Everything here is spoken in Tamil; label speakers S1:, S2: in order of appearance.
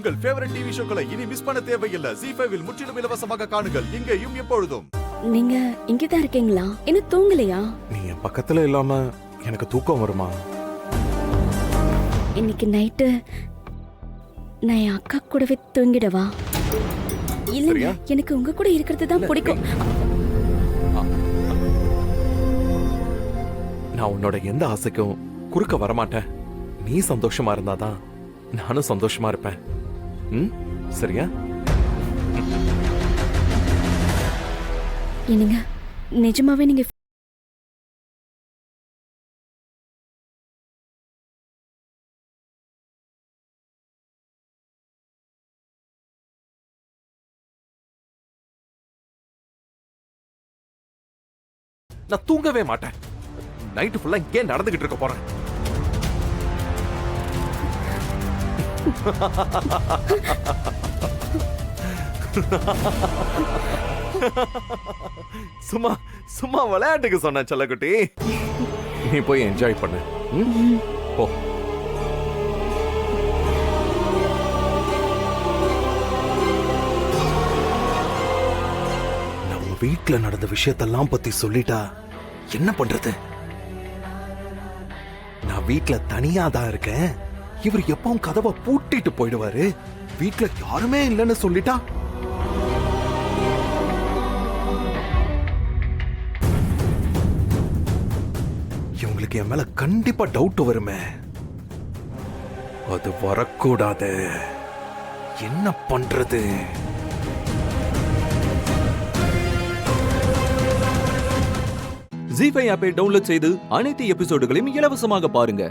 S1: உங்கள் ஃபேவரட் டிவி ஷோக்களை இனி மிஸ் பண்ண தேவையில்லை. ZEE5 இல் முற்றிலும் இலவசமாக காணுங்கள். இங்கேயும் எப்பொழுதும்.
S2: நீங்க இங்கதான் இருக்கீங்களா? இன்னும் தூங்கலையா?
S3: நீ என் பக்கத்துல இல்லாம எனக்கு தூக்கம் வருமா?
S2: இன்னைக்கு நைட்டு நான் என் அக்கா கூடவே தூங்கிடவா? இல்ல,
S3: சரியா?
S2: எனக்கு உங்க கூட இருக்கிறது தான் பிடிக்கும்.
S3: நான் உன்னோட எந்த ஆசைக்கும் குறுக்க வரமாட்டேன். நீ சந்தோஷமா இருந்தாதான் நானும் சந்தோஷமா இருப்பேன். சரியா?
S2: என்னங்க, நிஜமாவே நீங்க
S3: நான் தூங்கவே மாட்டேன். நைட்டு ஃபுல்லா இங்கே நடந்துகிட்டு இருக்க போறேன். சும்மா சும்மா விளையாட்டுக்கு சொன்ன செல்லக்குட்டி. நீ போய் என்ஜாய் பண்ணு. போ. நம்ம வீட்ல நடந்த விஷயத்தெல்லாம் பத்தி சொல்லிட்டா என்ன பண்றது? நான் வீட்ல தனியா தான் இருக்கேன். இவர் எப்பவும் கதவை பூட்டிட்டு போயிடுவாரு. வீட்ல யாருமே இல்லைன்னு சொல்லிட்டா இவங்களுக்கு என் மேல கண்டிப்பா டவுட் வருமே. அது வரக்கூடாது. என்ன பண்றது?
S4: ZEE5 ஆப்பை டவுன்லோட் செய்து அனைத்து எபிசோடுகளையும் இலவசமாக பாருங்க.